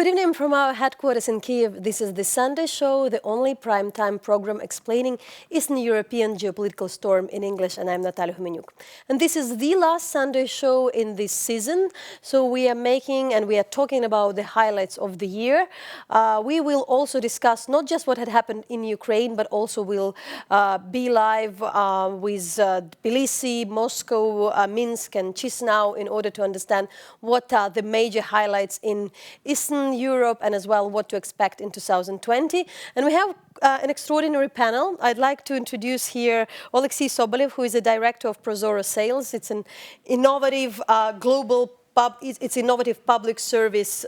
Good evening from our headquarters in Kiev. This is the Sunday Show, the only primetime program explaining Eastern European geopolitical storm in English, and I'm Nataliya Mykolska. And this is the last Sunday Show in this season, so we are talking about the highlights of the year. We will also discuss not just what had happened in Ukraine, but also we'll be live with Tbilisi, Moscow, Minsk and Chisinau in order to understand what are the major highlights in Eastern Europe and as well what to expect in 2020. And we have an extraordinary panel. I'd like to introduce here Oleksiy Sobolev, who is the director of ProZorro.Sales. It's an innovative innovative public service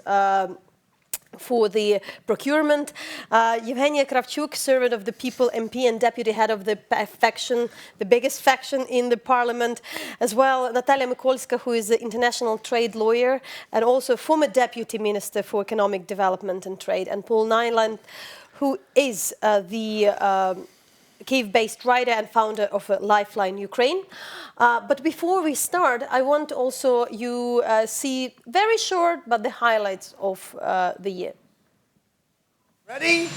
for the procurement. Yevheniya Kravchuk, servant of the people, MP and deputy head of the faction, the biggest faction in the parliament. As well, Nataliya Mykolska, who is an international trade lawyer and also former deputy minister for economic development and trade. And Paul Niland, who is the Kiev-based writer and founder of Lifeline Ukraine. But before we start, I want also you see very short, but the highlights of the year. Ready?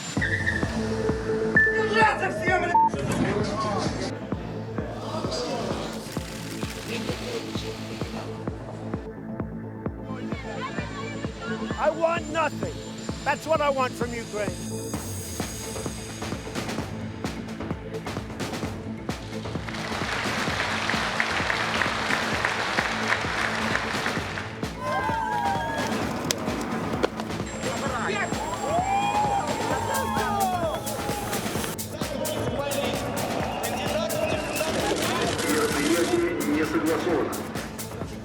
I want nothing. That's what I want from Ukraine.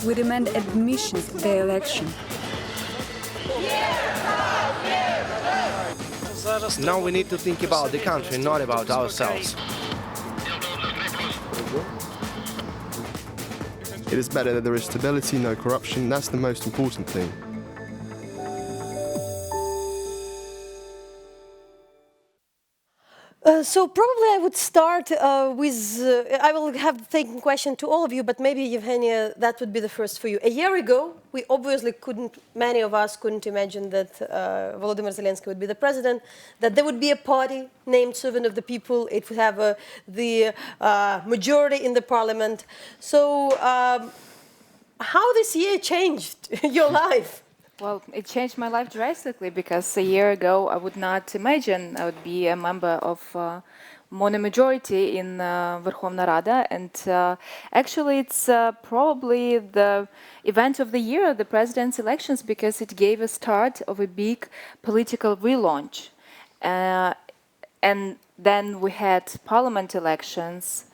We demand admission to the election. Now we need to think about the country, not about ourselves. It is better that there is stability, no corruption. That's the most important thing. So probably I would start with, I will have the taking question to all of you, but maybe Yevheniya, that would be the first for you. A year ago, we obviously many of us couldn't imagine that Volodymyr Zelensky would be the president, that there would be a party named Servant of the People, it would have the majority in the parliament. So how this year changed your life? Well, it changed my life drastically because a year ago I would not imagine I would be a member of mono-majority in Verkhovna Rada, and actually it's probably the event of the year, the president's elections, because it gave a start of a big political relaunch. And then we had parliament elections.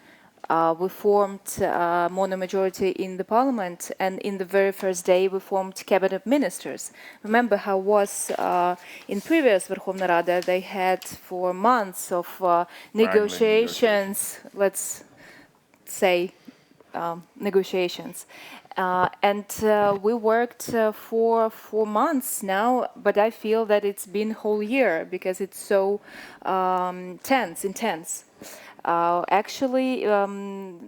We formed mono-majority in the parliament, and in the very first day we formed cabinet ministers. Remember how it was in previous Verkhovna Rada, they had for months of negotiations, let's say negotiations. And we worked for 4 months now, but I feel that it's been whole year because it's so intense. Actually,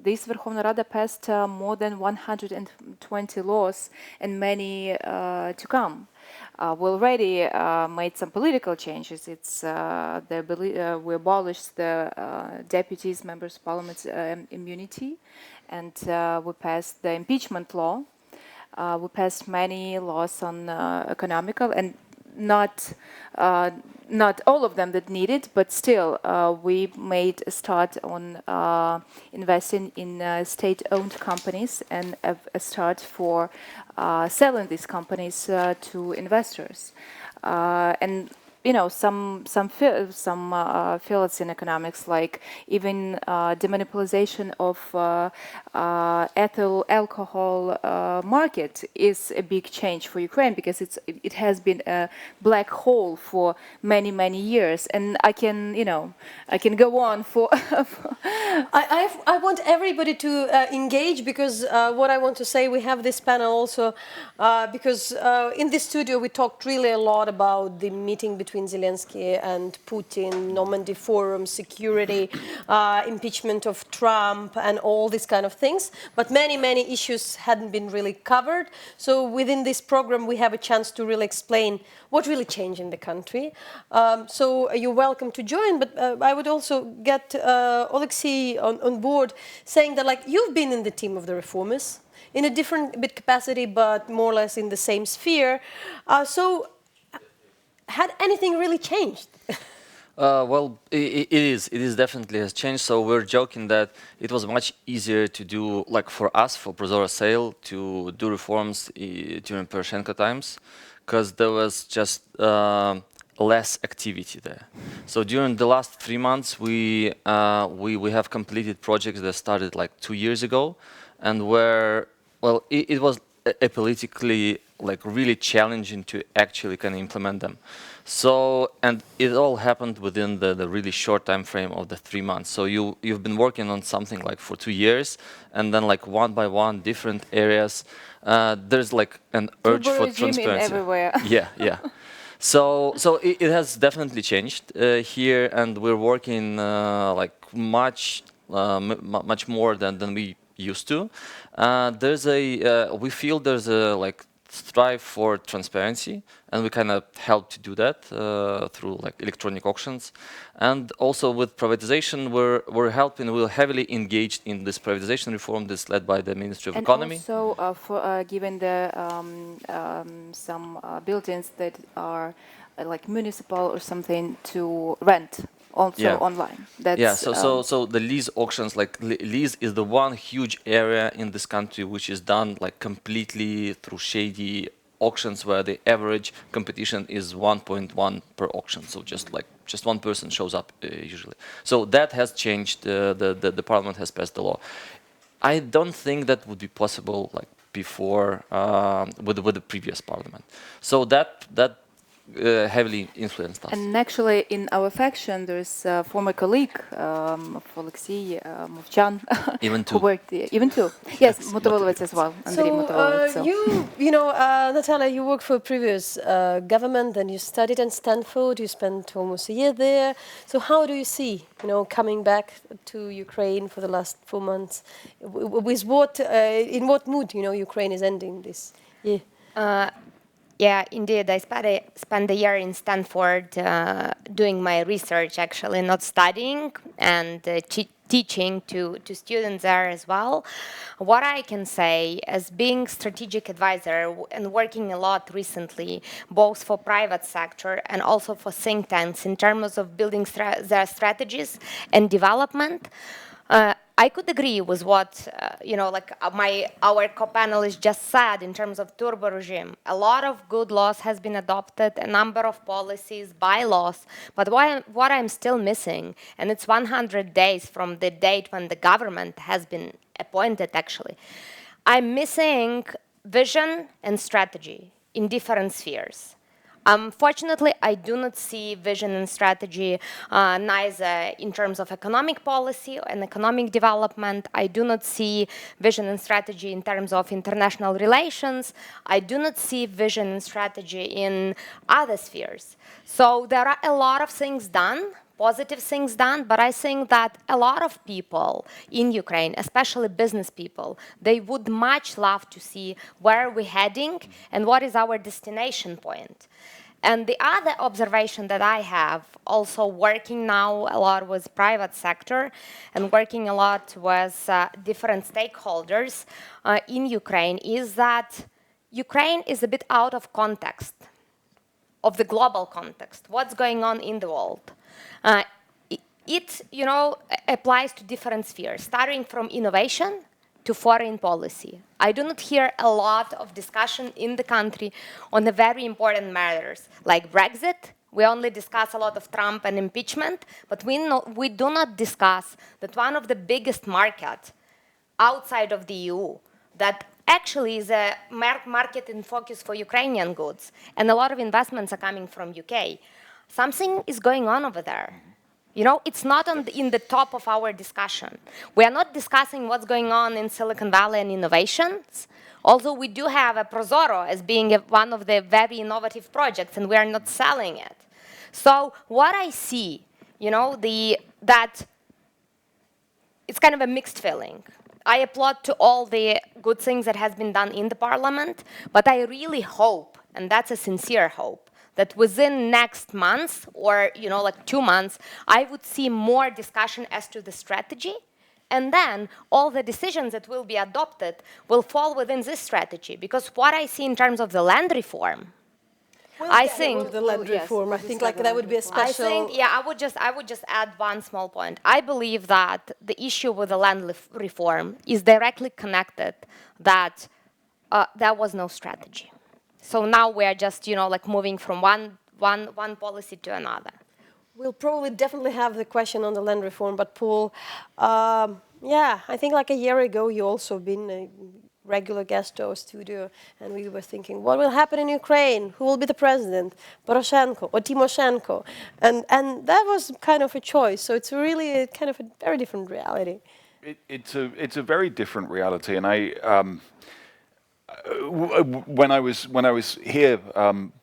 this Verkhovna Rada passed more than 120 laws and many to come. We already made some political changes. We abolished the deputies, members of parliament immunity, and we passed the impeachment law. We passed many laws on economical and not all of them that needed, but still we made a start on investing in state-owned companies and a start for selling these companies to investors. And you know, some fields in economics, like even demonopolization of ethyl alcohol market, is a big change for Ukraine because it has been a black hole for many years, and I can go on for. I want everybody to engage because what I want to say, we have this panel also because in this studio we talked really a lot about the meeting between between Zelensky and Putin, Normandy Forum, security, impeachment of Trump, and all these kind of things. But many issues hadn't been really covered. So within this program, we have a chance to really explain what really changed in the country. So you're welcome to join, but I would also get Oleksiy on board, saying that like you've been in the team of the reformers in a different bit capacity, but more or less in the same sphere. So had anything really changed? Well, it is definitely has changed. So we're joking that it was much easier to do, like for us, for ProZorro.Sale, to do reforms during Poroshenko times, because there was just less activity there. So during the last 3 months, we have completed projects that started like 2 years ago, and where, well, it was politically like really challenging to actually kind of implement them. So, and it all happened within the really short time frame of the 3 months. So you've been working on something like for 2 years, and then like one by one, different areas. There's like an urge for transparency. Everywhere. Yeah. So it has definitely changed here, and we're working like much more than we used to. We feel there's a like strive for transparency, and we kind of help to do that through like electronic auctions, and also with privatization, we're helping. We're heavily engaged in this privatization reform that's led by the Ministry of Economy. And also, for given the some buildings that are like municipal or something to rent. Also online. That's, so the lease auctions, like lease is the one huge area in this country which is done like completely through shady auctions, where the average competition is 1.1 per auction. So just one person shows up usually. So that has changed. The parliament has passed the law. I don't think that would be possible like before with the previous parliament. So that heavily influenced us. And actually, in our faction, there's a former colleague of Oleksiy, Movchan, who worked there. Even two. Yes, Motovolovets as well. So you know, Natalia, you worked for a previous government, then you studied in Stanford. You spent almost a year there. So how do you see, coming back to Ukraine for the last 4 months? With what, in what mood, Ukraine is ending this year? Yeah, indeed. I spent a year in Stanford doing my research, actually, not studying, and teaching to students there as well. What I can say, as being strategic advisor and working a lot recently, both for private sector and also for think tanks in terms of building their strategies and development, I could agree with what our co-panelist just said in terms of turbo regime. A lot of good laws has been adopted, a number of policies, bylaws, but what I'm still missing, and it's 100 days from the date when the government has been appointed actually, I'm missing vision and strategy in different spheres. Unfortunately, I do not see vision and strategy neither in terms of economic policy and economic development. I do not see vision and strategy in terms of international relations. I do not see vision and strategy in other spheres. So there are a lot of things done, positive things done, but I think that a lot of people in Ukraine, especially business people, they would much love to see where we're heading and what is our destination point. And the other observation that I have, also working now a lot with private sector and working a lot with different stakeholders in Ukraine, is that Ukraine is a bit out of context, of the global context, what's going on in the world. It applies to different spheres, starting from innovation to foreign policy. I do not hear a lot of discussion in the country on the very important matters like Brexit. We only discuss a lot of Trump and impeachment, but we do not discuss that one of the biggest markets outside of the EU, that actually is a market in focus for Ukrainian goods, and a lot of investments are coming from UK. Something is going on over there. It's not in the top of our discussion. We are not discussing what's going on in Silicon Valley and innovations, although we do have a ProZorro as being one of the very innovative projects, and we are not selling it. So what I see, that it's kind of a mixed feeling. I applaud to all the good things that has been done in the parliament, but I really hope, and that's a sincere hope, that within next month or 2 months, I would see more discussion as to the strategy, and then all the decisions that will be adopted will fall within this strategy. Because what I see in terms of the land reform, I think the land reform. I think that would be a special. I think, I would just add one small point. I believe that the issue with the land reform is directly connected that there was no strategy. So now we are just, moving from one policy to another. We'll probably definitely have the question on the land reform, but Paul, I think like a year ago you also been a regular guest to our studio, and we were thinking, what will happen in Ukraine? Who will be the president? Poroshenko or Timoshenko? And that was kind of a choice. So it's really kind of a very different reality. It's a very different reality, and when I was here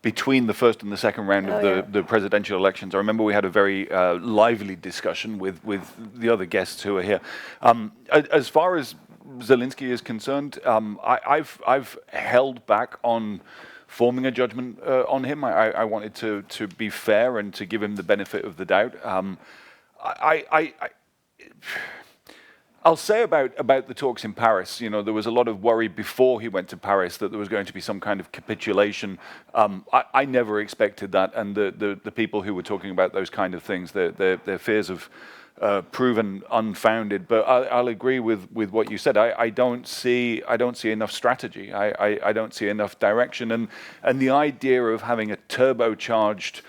between the first and the second round of the presidential elections, I remember we had a very lively discussion with the other guests who are here. As far as Zelensky is concerned, I've held back on forming a judgment on him. I wanted to be fair and to give him the benefit of the doubt. I'll say about the talks in Paris, there was a lot of worry before he went to Paris that there was going to be some kind of capitulation. I never expected that, and the people who were talking about those kind of things, their fears have proven unfounded. But I'll agree with what you said. I don't see enough strategy. I don't see enough direction, and the idea of having a turbocharged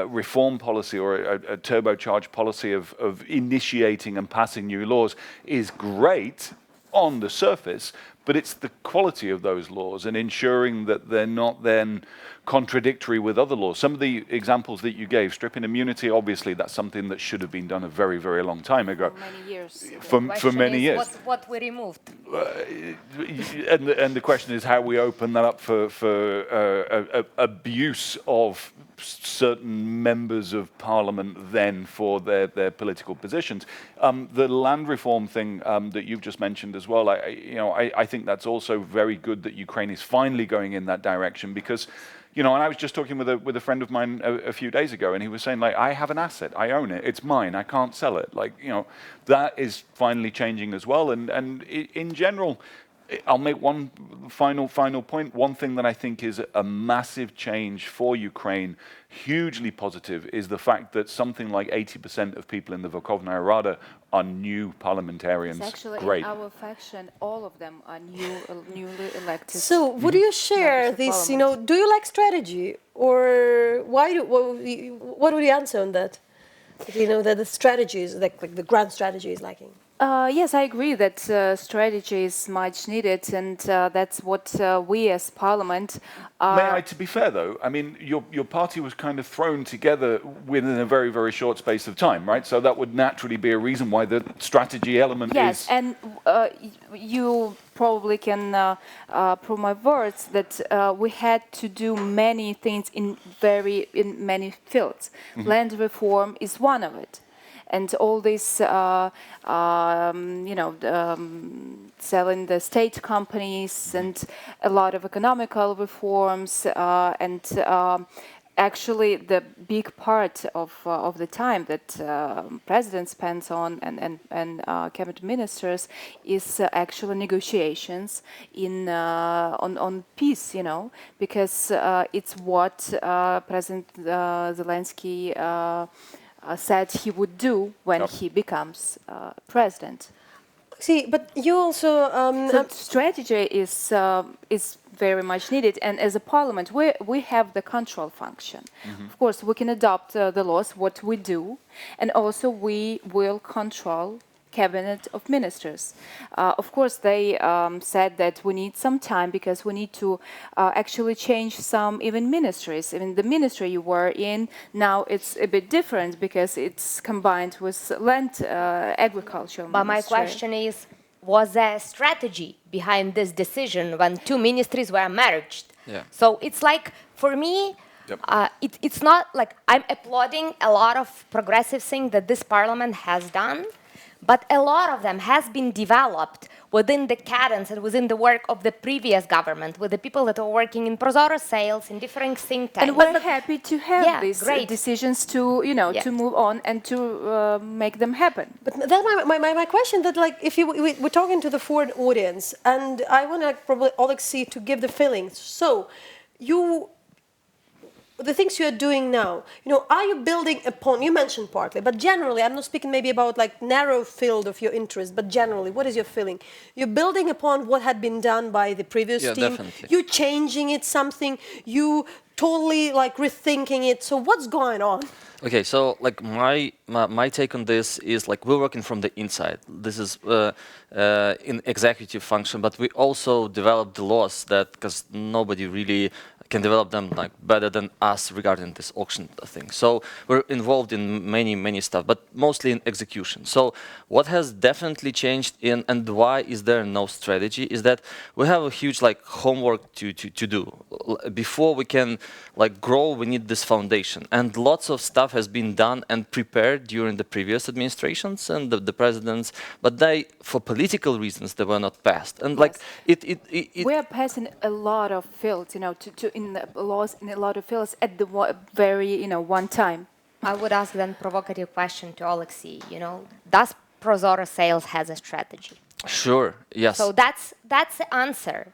reform policy or a turbocharged policy of initiating and passing new laws is great on the surface, but it's the quality of those laws and ensuring that they're not then contradictory with other laws. Some of the examples that you gave, stripping immunity, obviously that's something that should have been done a very, very long time ago. For many years. For many years. What we removed. And the question is how we open that up for abuse of certain members of parliament then for their political positions. The land reform thing that you've just mentioned as well, I think that's also very good that Ukraine is finally going in that direction, because and I was just talking with a friend of mine a few days ago, and he was saying, I have an asset, I own it, it's mine, I can't sell it. That is finally changing as well. And in general, I'll make one final point. One thing that I think is a massive change for Ukraine, hugely positive, is the fact that something like 80% of people in the Verkhovnaya Rada are new parliamentarians. It's actually great. In our faction, all of them are newly elected. So would you share this, do you like strategy, or what would you answer on that? That the strategies, like the grand strategy is lacking. Yes, I agree that strategy is much needed, and that's what we as Parliament are. May I, to be fair though, I mean, your party was kind of thrown together within a very, very short space of time, right? So that would naturally be a reason why the strategy element is... Yes, and you probably can prove my words that we had to do many things in many fields. Mm-hmm. Land reform is one of it. And all this, selling the state companies and a lot of economical reforms, and actually the big part of the time that president spends on and cabinet ministers is actually negotiations on peace, because it's what President Zelensky said he would do when he becomes president. See, but you also... so strategy is very much needed, and as a parliament, we have the control function. Mm-hmm. Of course, we can adopt the laws, what we do, and also we will control cabinet of ministers. Of course, they said that we need some time because we need to actually change some even ministries. Even the ministry you were in, now it's a bit different because it's combined with land agriculture. But my question is, was there a strategy behind this decision when two ministries were merged? Yeah. So it's like, for me, It's not like I'm applauding a lot of progressive things that this parliament has done, but a lot of them has been developed within the cadence and within the work of the previous government, with the people that are working in ProZorro.Sales, in different think tanks. And we're happy to have these great decisions to, to move on and to make them happen. But then my question that, like, if we're talking to the foreign audience, and I want to probably Oleksiy to give the feelings. So, the things you are doing now, are you building upon, you mentioned partly, but generally, I'm not speaking maybe about like narrow field of your interest, but generally, what is your feeling? You're building upon what had been done by the previous team, definitely. you're changing it something, you totally like rethinking it, so what's going on? Okay, so like my take on this is like we're working from the inside. This is in executive function, but we also develop the laws that, because nobody really can develop them like better than us regarding this auction thing. So we're involved in many stuff, but mostly in execution. So what has definitely changed and why is there no strategy is that we have a huge like homework to do. Before we can like grow, we need this foundation, and lots of stuff has been done and prepared during the previous administrations and the presidents, but they, for political reasons, they were not passed. And like we are passing a lot of fields, in the laws in a lot of fields at the very, one time. I would ask then provocative question to Oleksiy, does ProZorro.Sales has a strategy? Sure, yes. So that's the answer,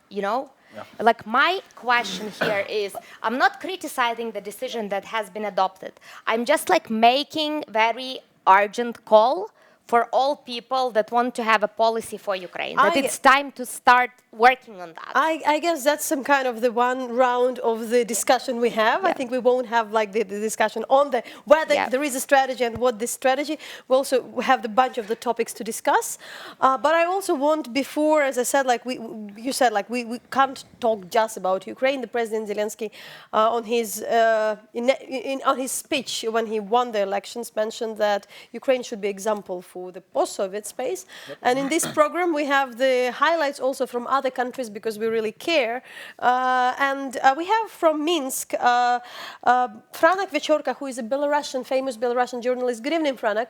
Like my question here is, I'm not criticizing the decision that has been adopted. I'm just like making very urgent call for all people that want to have a policy for Ukraine, that it's time to start working on that. I guess that's some kind of the one round of the discussion we have. Yeah. I think we won't have like the discussion on whether there is a strategy and what this strategy. We also have the bunch of the topics to discuss. But I also want, before, as I said, like you said, like we can't talk just about Ukraine. The President Zelensky on his speech when he won the elections mentioned that Ukraine should be example for the post-Soviet space. Yep. And in this program, we have the highlights also from other countries because we really care. And we have from Minsk, Franak Vechorka, who is a famous Belarusian journalist. Good evening, Franak.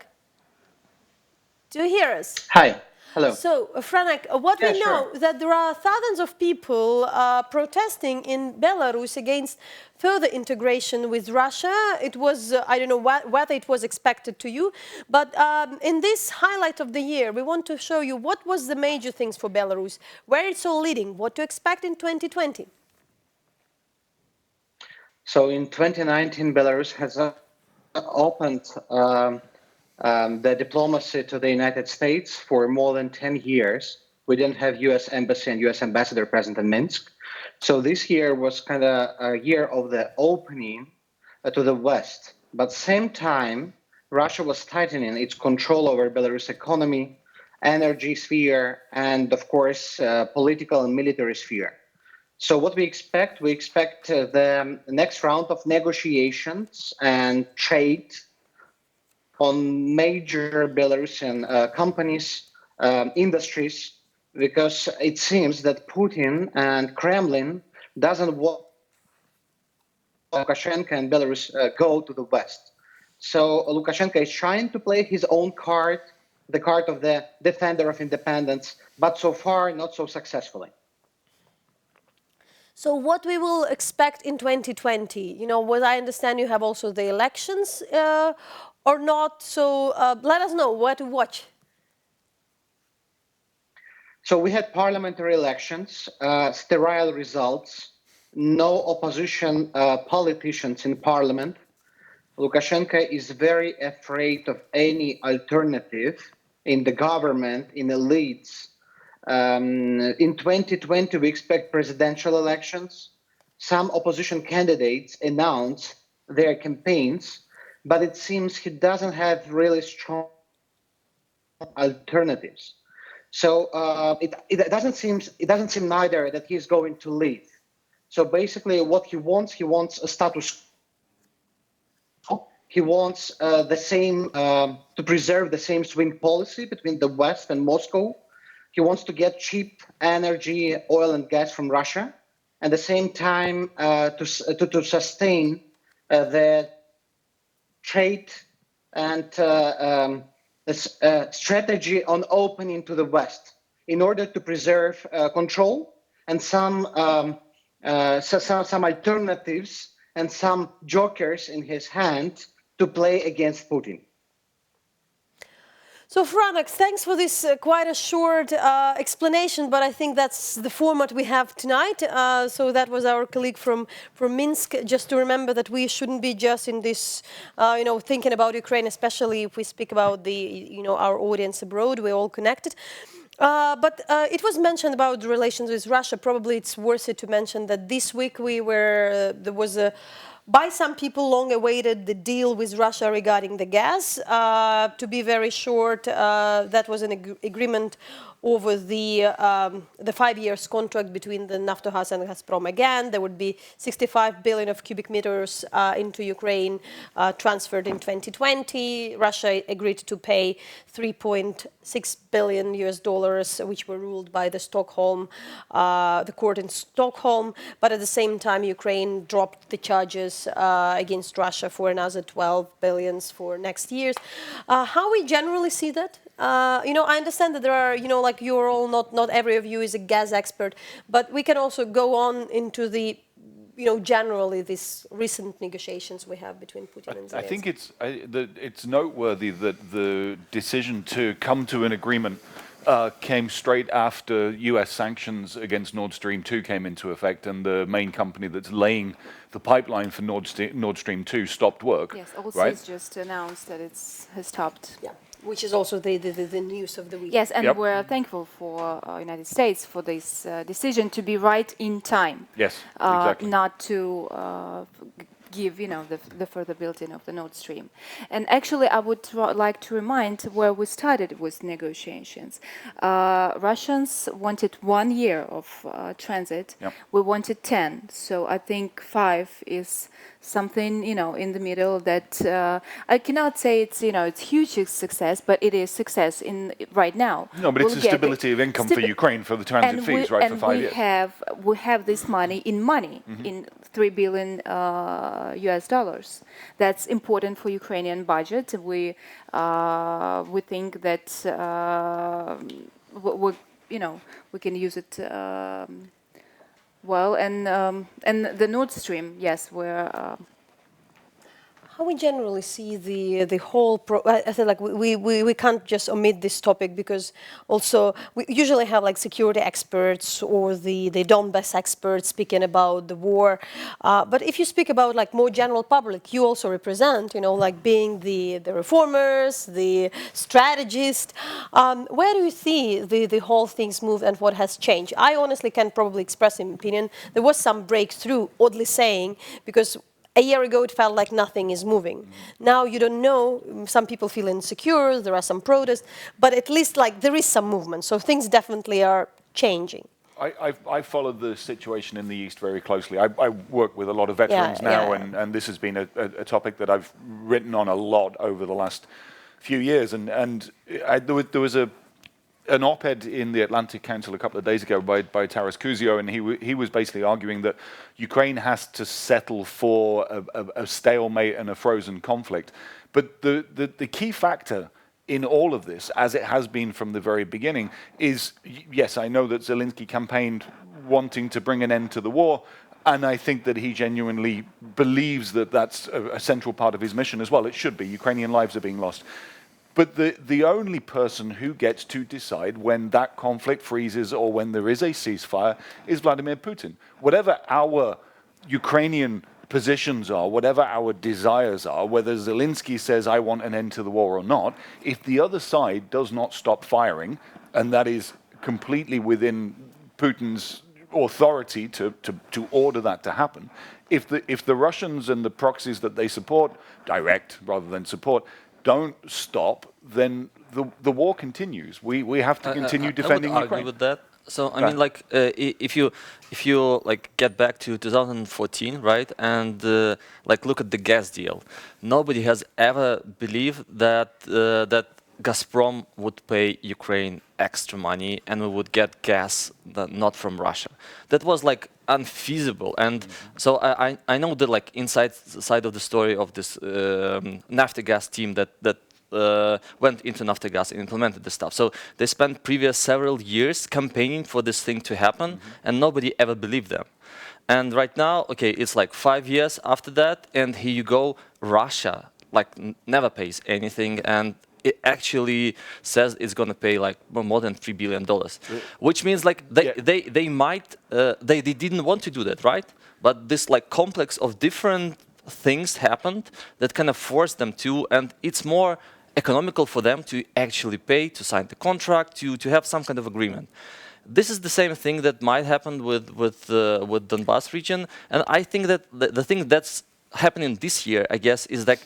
Do you hear us? Hi. Hello. So, Franak, what we know that there are thousands of people protesting in Belarus against further integration with Russia. It was, I don't know whether it was expected to you, but in this highlight of the year, we want to show you what was the major things for Belarus, where it's all leading, what to expect in 2020. So in 2019, Belarus has opened the diplomacy to the United States for more than 10 years. We didn't have U.S. embassy and U.S. ambassador present in Minsk. So this year was kind of a year of the opening to the West. But same time, Russia was tightening its control over Belarus economy, energy sphere, and of course, political and military sphere. So what we expect the next round of negotiations and trade on major Belarusian companies, industries, because it seems that Putin and Kremlin doesn't want Lukashenko and Belarus go to the West. So Lukashenko is trying to play his own card, the card of the defender of independence, but so far not so successfully. So what we will expect in 2020, what I understand you have also the elections or not, so let us know what to watch. So we had parliamentary elections, sterile results, no opposition politicians in parliament. Lukashenko is very afraid of any alternative in the government, in elites. In 2020, we expect presidential elections. Some opposition candidates announce their campaigns, but it seems he doesn't have really strong alternatives. So it doesn't seem neither that he's going to leave. So basically, what he wants a status quo. He wants to preserve the same swing policy between the West and Moscow. He wants to get cheap energy, oil and gas from Russia, and at the same time to sustain the trade and strategy on opening to the West in order to preserve control and some alternatives and some jokers in his hand to play against Putin. So, Franak, thanks for this quite a short explanation, but I think that's the format we have tonight. So that was our colleague from Minsk. Just to remember that we shouldn't be just in this, thinking about Ukraine, especially if we speak about our audience abroad. We're all connected. But it was mentioned about the relations with Russia. Probably it's worth it to mention that this week there was by some people long awaited the deal with Russia regarding the gas. To be very short, that was an agreement over the 5 years contract between the Naftogaz and Gazprom again. There would be 65 billion of cubic meters into Ukraine transferred in 2020. Russia agreed to pay 3.6 billion US dollars, which were ruled by the court in Stockholm. But at the same time, Ukraine dropped the charges against Russia for another 12 billions for next years. How we generally see that? I understand that there are, like you're all not every of you is a gas expert, but we can also go on into the, generally these recent negotiations we have between Putin and Zelensky. I think it's noteworthy that the decision to come to an agreement came straight after US sanctions against Nord Stream 2 came into effect, and the main company that's laying the pipeline for Nord Stream 2 stopped work. Yes, also right? it's just announced that it has stopped. Yeah. Which is also the news of the week. Yes, and we're thankful for United States for this decision to be right in time. Yes, exactly. Not to give, the further building of the Nord Stream. And actually, I would like to remind where we started with negotiations. Russians wanted 1 year of transit. Yep. We wanted 10. So I think 5 is something, in the middle that I cannot say it's, it's huge success, but it is success right now. No, but it's a stability of income for Ukraine for the transit fees, right, for 5 years. We have this money, in 3 billion US dollars. That's important for Ukrainian budget. We think that we can use it well, and the Nord Stream, yes, we're. How we generally see the whole I feel like we can't just omit this topic, because also we usually have like security experts or the Donbass experts speaking about the war. But if you speak about like more general public, you also represent, like being the reformers, the strategist. Where do you see the whole things move and what has changed? I honestly can probably express an opinion. There was some breakthrough, oddly saying, because a year ago, it felt like nothing is moving. Now you don't know. Some people feel insecure. There are some protests, but at least like there is some movement. So things definitely are changing. I followed the situation in the East very closely. I work with a lot of veterans now, and this has been a topic that I've written on a lot over the last few years. And there was an op-ed in the Atlantic Council a couple of days ago by Taras Kuzio, and he was basically arguing that Ukraine has to settle for a stalemate and a frozen conflict. But the key factor in all of this, as it has been from the very beginning, is, yes, I know that Zelensky campaigned wanting to bring an end to the war, and I think that he genuinely believes that that's a central part of his mission as well. It should be. Ukrainian lives are being lost. But the only person who gets to decide when that conflict freezes or when there is a ceasefire is Vladimir Putin. Whatever our Ukrainian positions are, whatever our desires are, whether Zelensky says, I want an end to the war or not, if the other side does not stop firing, and that is completely within Putin's authority to order that to happen, if the Russians and the proxies that they support, direct rather than support, don't stop, then the war continues. We have to continue defending Ukraine. I would argue with that. So I mean, like, if you like get back to 2014, right, and like look at the gas deal, nobody has ever believed that that Gazprom would pay Ukraine extra money and we would get gas not from Russia. That was like unfeasible. And so I know the like inside side of the story of this Naftogaz team that went into Naftogaz and implemented this stuff. So they spent previous several years campaigning for this thing to happen, and nobody ever believed them. And right now, okay, it's like 5 years after that, and here you go, Russia like never pays anything, and it actually says it's going to pay like more than $3 billion, which means like they might they didn't want to do that, right? But this like complex of different things happened that kind of forced them to, and it's more economical for them to actually pay, to sign the contract, to have some kind of agreement. This is the same thing that might happen with Donbas region, and I think that the thing that's happening this year, I guess, is that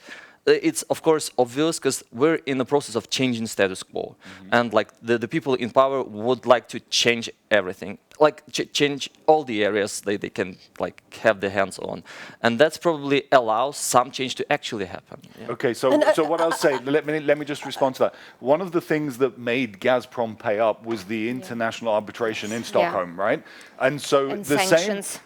it's of course obvious because we're in the process of changing status quo, and like the people in power would like to change everything, like change all the areas they can like have their hands on, and that's probably allows some change to actually happen. Yeah. Okay, so what I'll say, let me just respond to that. One of the things that made Gazprom pay up was the international arbitration in Stockholm, right? And so and the sanctions. same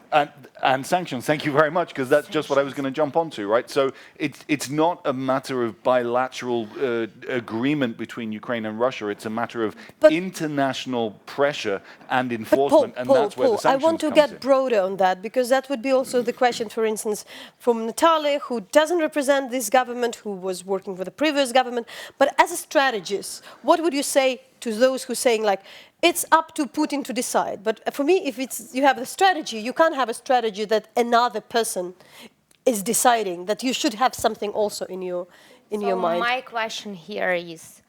and sanctions. Thank you very much, because that's just what I was going to jump onto, right? So it's not a matter of bilateral agreement between Ukraine and Russia. It's a matter of international pressure and enforcement, and that's where the sanctions I want to get broader on that, because that would be also the question, for instance, from Natalia, who doesn't represent this government, who was working for the previous government. But as a strategist, what would you say to those who are saying, like, it's up to Putin to decide? But for me, if you have the strategy, you can't have a strategy that another person is deciding, that you should have something also in your mind. My question here is,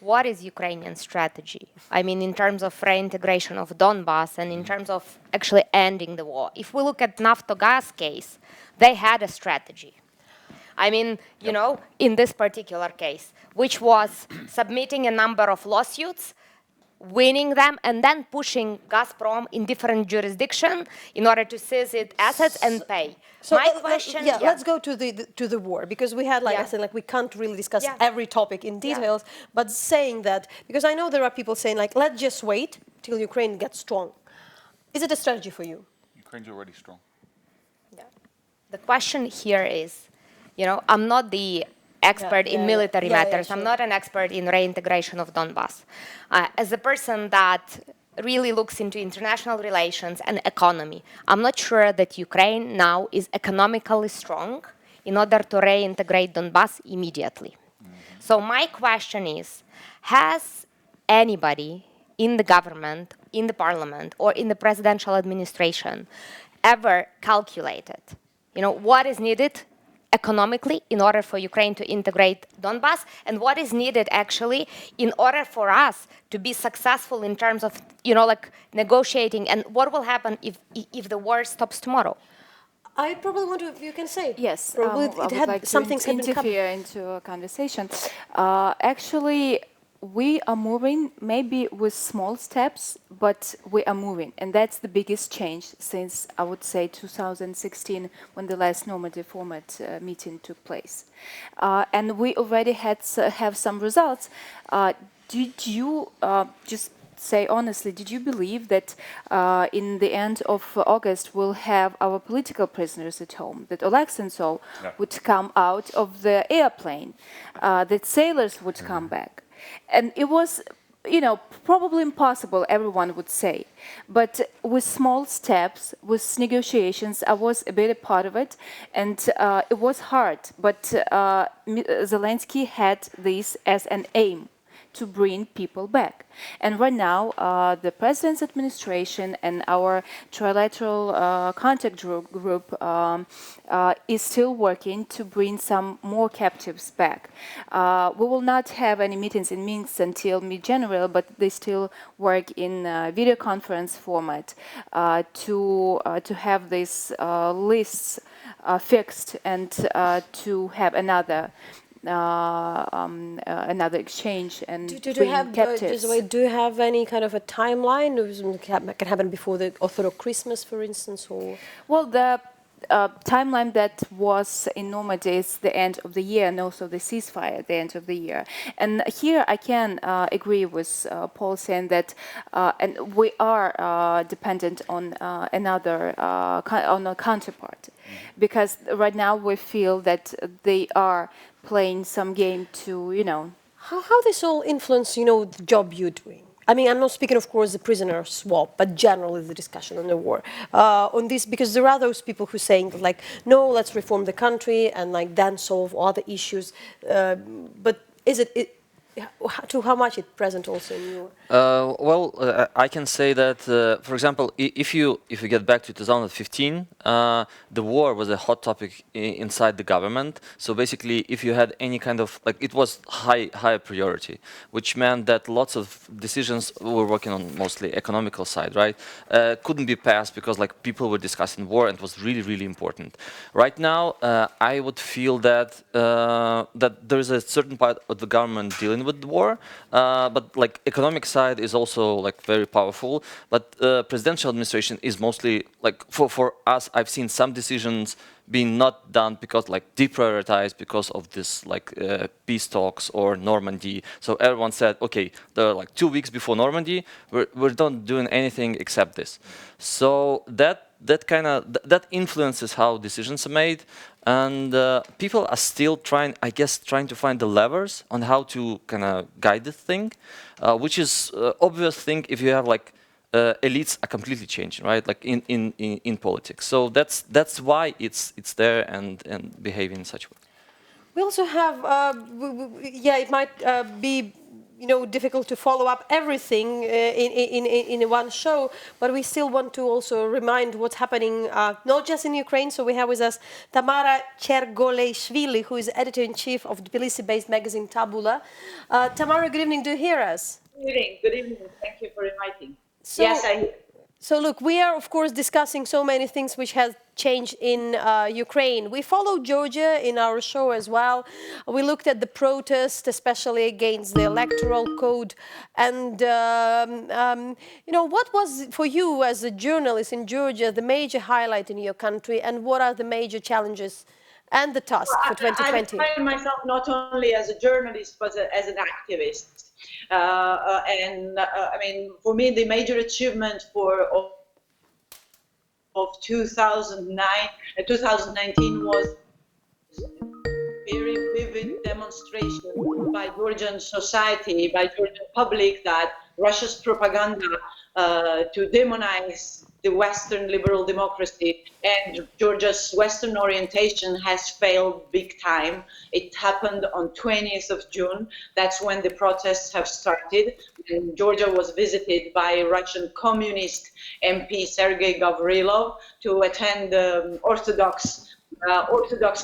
what is Ukrainian strategy? I mean, in terms of reintegration of Donbas and in terms of actually ending the war. If we look at Naftogaz case, they had a strategy. I mean, you know, in this particular case, which was submitting a number of lawsuits, winning them, and then pushing Gazprom in different jurisdictions in order to seize its assets and pay. So my question, let's go to the war, because we had, like I said, like we can't really discuss every topic in details, but saying that, because I know there are people saying, like, let's just wait till Ukraine gets strong. Is it a strategy for you? Ukraine's already strong. Yeah. The question here is, you know, I'm not the expert in military matters. I'm not an expert in reintegration of Donbas. As a person that really looks into international relations and economy, I'm not sure that Ukraine now is economically strong in order to reintegrate Donbas immediately. So my question is, has anybody in the government, in the parliament, or in the presidential administration ever calculated, you know, what is needed economically in order for Ukraine to integrate Donbas, and what is needed actually in order for us to be successful in terms of, you know, like negotiating, and what will happen if the war stops tomorrow? I probably want to, if you can say. Yes, probably I would like to interfere into a conversation. Actually, we are moving, maybe with small steps, but we are moving. And that's the biggest change since, I would say, 2016, when the last normative format meeting took place. And we already have some results. Did you, just say honestly, did you believe that in the end of August we'll have our political prisoners at home, that Oleksiy Sobolev would come out of the airplane, that sailors would come back? And it was, you know, probably impossible, everyone would say. But with small steps, with negotiations, I was a bit a part of it. And it was hard. But Zelensky had this as an aim, to bring people back. And right now, the President's administration and our trilateral contact group is still working to bring some more captives back. We will not have any meetings in Minsk until mid-January, but they still work in video conference format to have these lists fixed and to have another exchange and bring captives. Do you have any kind of a timeline? Can happen before the Orthodox Christmas, for instance, or? Well, the timeline that was in Normandy is the end of the year, and also the ceasefire at the end of the year. And here I can agree with Paul saying that, and we are dependent on on a counterpart, because right now we feel that they are playing some game to, How this all influence, the job you're doing? I mean, I'm not speaking, of course, the prisoner swap, but generally the discussion on the war. On this, because there are those people who are saying, like, no, let's reform the country and, like, then solve other issues. But is it to how much it's present also in your... I can say that, for example, if you get back to 2015, the war was a hot topic inside the government. So basically, if you had any kind of, like, it was high priority, which meant that lots of decisions were working on mostly economical side, right? Couldn't be passed because, like, people were discussing war, and it was really important. Right now, I would feel that that there is a certain part of the government dealing with the war, but, like, economic side is also, like, very powerful. But presidential administration is mostly, like, for us, I've seen some decisions being not done because, like, deprioritized because of this, like, peace talks or Normandy. So everyone said, okay, there are, like, 2 weeks before Normandy, we're not doing anything except this. So that influences how decisions are made, and people are still trying to find the levers on how to kind of guide this thing, which is obvious thing if you have, like, elites are completely changing, right? Like in politics. So that's why it's there and behaving in such a way. We also have, it might be, difficult to follow up everything in one show, but we still want to also remind what's happening, not just in Ukraine. So we have with us Tamara Chergoleshvili, who is editor-in-chief of Tbilisi-based magazine Tabula. Tamara, good evening. Do you hear us? Good evening. Thank you for inviting. So, yes, I hear. So look, we are, of course, discussing so many things which have changed in Ukraine. We followed Georgia in our show as well. We looked at the protest, especially against the electoral code. And, what was, for you as a journalist in Georgia, the major highlight in your country, and what are the major challenges and the task for 2020? I define myself not only as a journalist, but as an activist. I mean, for me, the major achievement of 2019 was very vivid demonstration by Georgian society, by Georgian public, that Russia's propaganda to demonize the Western liberal democracy and Georgia's Western orientation has failed big time. It happened on 20th of June. That's when the protests have started. And Georgia was visited by Russian communist MP Sergei Gavrilov to attend the Orthodox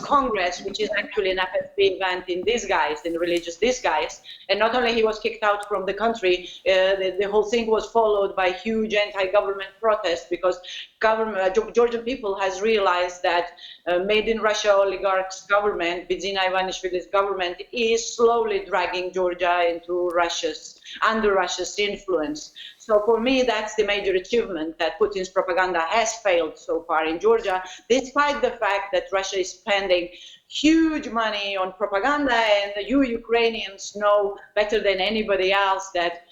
Congress, which is actually an FSB event in disguise, in religious disguise. And not only he was kicked out from the country, the whole thing was followed by huge anti-government protests because Georgian people has realized that made in Russia oligarchs government, Bidzina Ivanishvili's government, is slowly dragging Georgia into under Russia's influence. So for me, that's the major achievement, that Putin's propaganda has failed so far in Georgia, despite the fact that Russia is spending huge money on propaganda, and you Ukrainians know better than anybody else that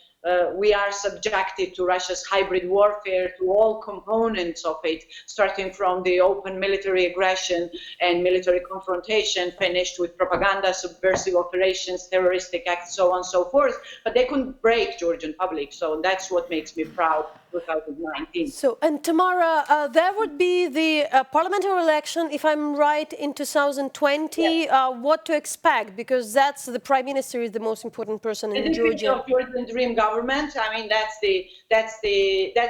we are subjected to Russia's hybrid warfare, to all components of it, starting from the open military aggression and military confrontation, finished with propaganda, subversive operations, terroristic acts, so on and so forth. But they couldn't break Georgian public, so that's what makes me proud. 2019. So, and Tamara, there would be the parliamentary election, if I'm right, in 2020. Yes. What to expect? Because that's the prime minister is the most important person in Georgia. The Georgian dream government. I mean, that's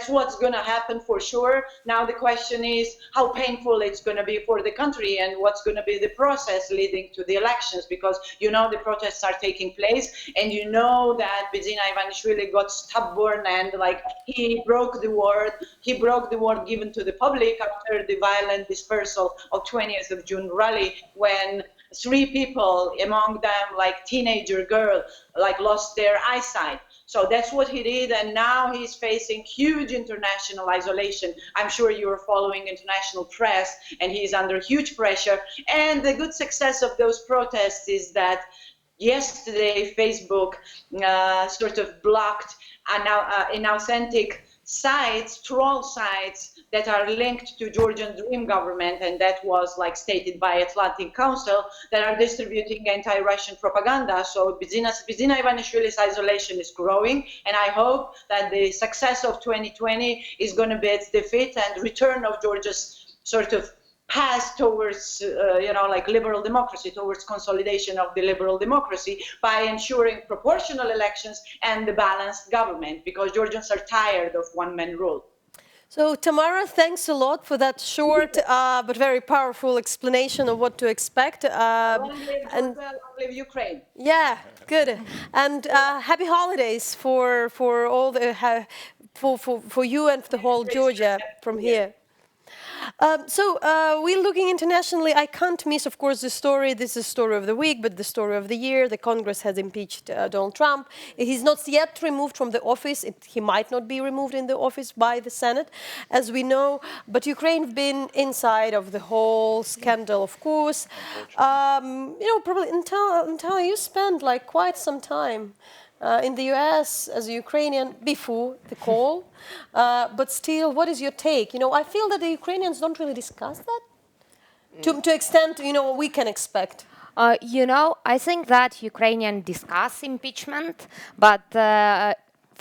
what's going to happen for sure. Now the question is how painful it's going to be for the country and what's going to be the process leading to the elections. Because the protests are taking place, and that Bidzina Ivanishvili got stubborn and he broke the word given to the public after the violent dispersal of 20th of June rally, when 3 people, among them teenager girl, lost their eyesight. So that's what he did, and now he's facing huge international isolation. I'm sure you're following international press, and he's under huge pressure. And the good success of those protests is that yesterday Facebook sort of blocked inauthentic sites, troll sites that are linked to Georgian Dream government, and that was like stated by Atlantic Council, that are distributing anti-Russian propaganda. So Bidzina Ivanishvili's isolation is growing, and I hope that the success of 2020 is going to be its defeat and return of Georgia's sort of path towards, like liberal democracy, towards consolidation of the liberal democracy by ensuring proportional elections and the balanced government, because Georgians are tired of one-man rule. So, Tamara, thanks a lot for that short but very powerful explanation of what to expect. Long live Ukraine. Yeah, good. And happy holidays for all the for you and for the whole Georgia from here. We're looking internationally. I can't miss, of course, the story. This is the story of the week, but the story of the year. The Congress has impeached Donald Trump. He's not yet removed from the office. He might not be removed in the office by the Senate, as we know. But Ukraine has been inside of the whole scandal, of course. Probably until you spent like quite some time in the US as a Ukrainian before the call. But still, what is your take? I feel that the Ukrainians don't really discuss that to extent, we can expect. I think that Ukrainians discuss impeachment, but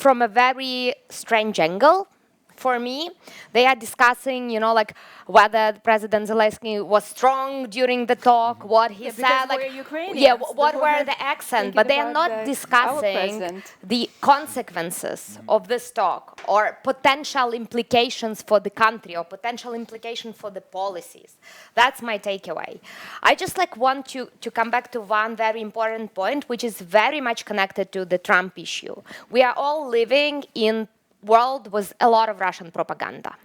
from a very strange angle. For me, they are discussing, whether President Zelensky was strong during the talk, what he said, what were the accents, but they are not discussing the consequences of this talk or potential implications for the country or potential implications for the policies. That's my takeaway. I just want to come back to one very important point, which is very much connected to the Trump issue. We are all living in world with a lot of Russian propaganda,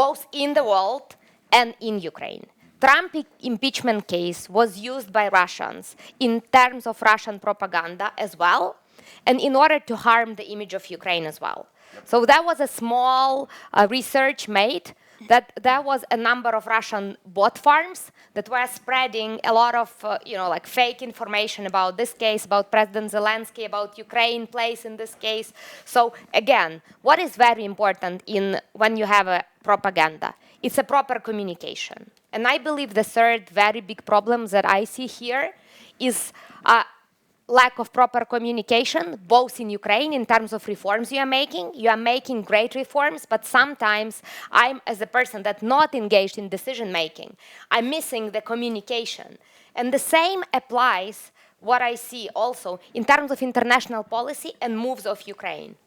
both in the world and in Ukraine. Trump impeachment case was used by Russians in terms of Russian propaganda as well, and in order to harm the image of Ukraine as well. So that was a small research made that there was a number of Russian bot farms that were spreading a lot of, fake information about this case, about President Zelensky, about Ukraine place in this case. So again, what is very important when you have a propaganda? It's a proper communication. And I believe the third very big problem that I see here is lack of proper communication, both in Ukraine in terms of reforms you are making. You are making great reforms, but sometimes I'm, as a person that's not engaged in decision making, I'm missing the communication. And the same applies what I see also in terms of international policy and moves of Ukraine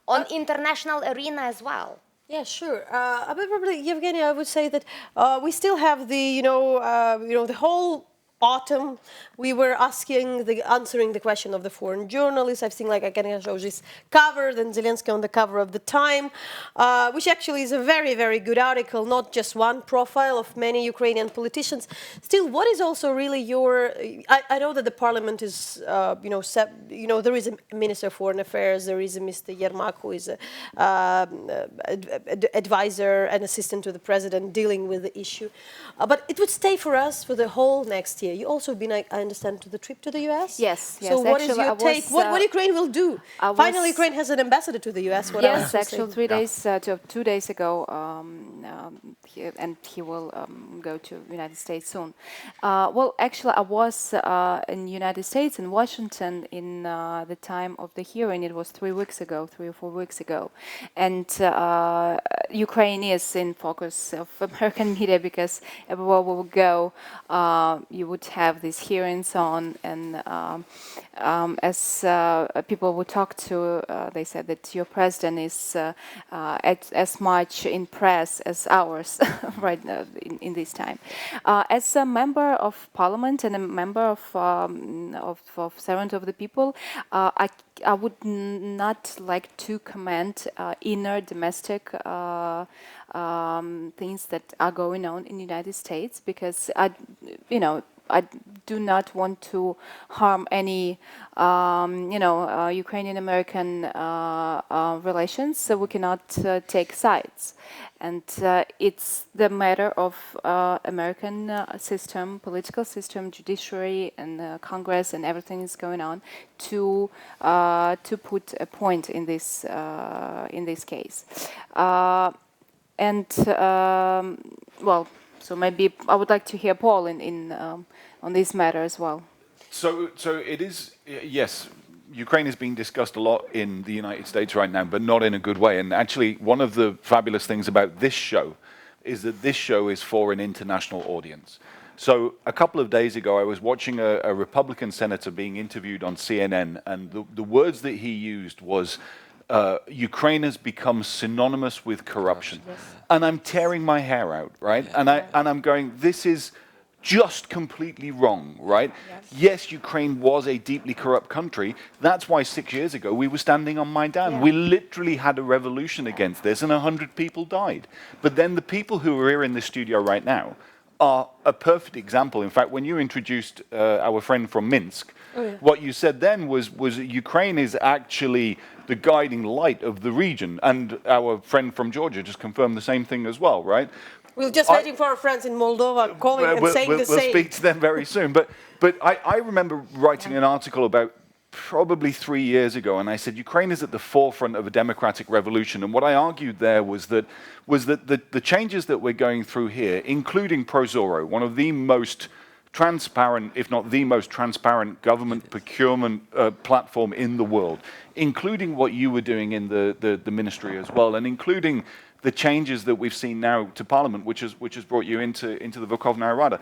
on international arena as well. Yeah, sure. But probably, Yevheniya, I would say that we still have the, the whole autumn, we were answering the question of the foreign journalists. I've seen I can show this cover, then Zelensky on the cover of the Time, which actually is a very, very good article, not just one profile of many Ukrainian politicians. Still, what is also really your? I know that the parliament is, there is a minister of foreign affairs, there is a Mr. Yermak who is an advisor and assistant to the president dealing with the issue, but it would stay for us for the whole next year. You also been, I understand, to the trip to the US? Yes. So what is your take? What Ukraine will do? Finally, Ukraine has an ambassador to the US. Yes, actually 2 days ago, he will go to the United States soon. Actually, I was in the United States, in Washington, in the time of the hearing. It was 3 or 4 weeks ago. And Ukraine is in focus of American media because everywhere we would go, you would have these hearings on, and as people would talk to, they said that your president is as much in press as ours right now in this time. As a member of parliament and a member of servant of the people, I would not like to comment inner domestic things that are going on in the United States, because I do not want to harm any Ukrainian-American relations, so we cannot take sides. And it's the matter of American system, political system, judiciary, and Congress, and everything is going on to put a point in this case. So maybe I would like to hear Paul on this matter as well. So it is, yes, Ukraine is being discussed a lot in the United States right now, but not in a good way. And actually, one of the fabulous things about this show is that this show is for an international audience. So a couple of days ago, I was watching a Republican senator being interviewed on CNN, and the words that he used was, Ukraine has become synonymous with corruption. Yes. And I'm tearing my hair out, right? And I'm going, this is just completely wrong, right? Yes, Ukraine was a deeply corrupt country. That's why 6 years ago we were standing on Maidan. We literally had a revolution against this, and 100 people died. But then the people who are here in the studio right now are a perfect example. In fact, when you introduced our friend from Minsk, what you said then was Ukraine is actually the guiding light of the region. And our friend from Georgia just confirmed the same thing as well, right? We're just waiting for our friends in Moldova calling and saying the same. We'll speak to them very soon. But I remember writing an article about probably 3 years ago, and I said Ukraine is at the forefront of a democratic revolution. And what I argued there was that the changes that we're going through here, including ProZorro, one of the most transparent, if not the most transparent government procurement platform in the world, including what you were doing in the ministry as well, and including the changes that we've seen now to Parliament, which has brought you into the Verkhovna Rada.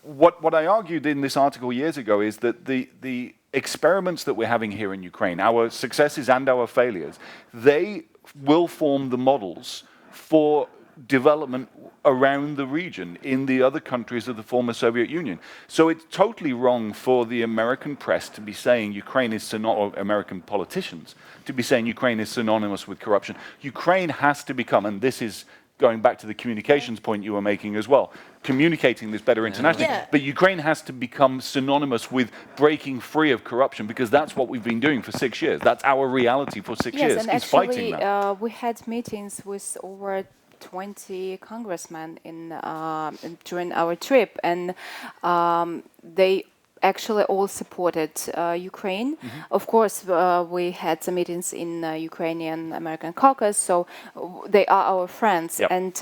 What I argued in this article years ago is that the experiments that we're having here in Ukraine, our successes and our failures, they will form the models for development around the region in the other countries of the former Soviet Union. So it's totally wrong for the American press to be saying Ukraine is or American politicians to be saying Ukraine is synonymous with corruption. Ukraine has to become, and this is going back to the communications point you were making as well, communicating this better internationally. But Ukraine has to become synonymous with breaking free of corruption, because that's what we've been doing for 6 years. That's our reality for 6 years. And is actually, fighting that. We had meetings with over 20 congressmen during our trip, and they actually all supported Ukraine. Of course, we had some meetings in Ukrainian-American caucus, so they are our friends. And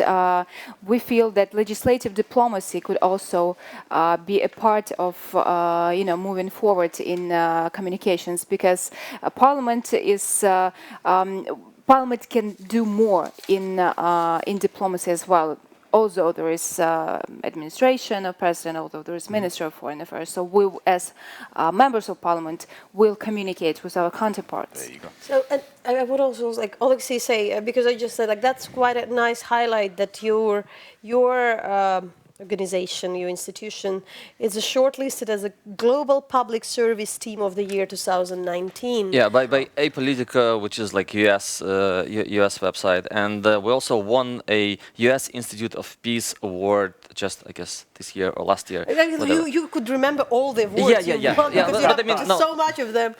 we feel that legislative diplomacy could also be a part of moving forward in communications, because Parliament is Parliament can do more in diplomacy as well. Although there is administration of president, although there is Minister of Foreign Affairs, so we, as members of Parliament, will communicate with our counterparts. There you go. So, and I would also, like Oleksiy say, because I just said, like, that's quite a nice highlight that your organization, your institution, is shortlisted as a Global Public Service Team of the Year 2019. Yeah, by Apolitica, which is like US website, and we also won a US Institute of Peace award just, I guess, this year or last year. You could remember all the awards you won, because you have so much of them.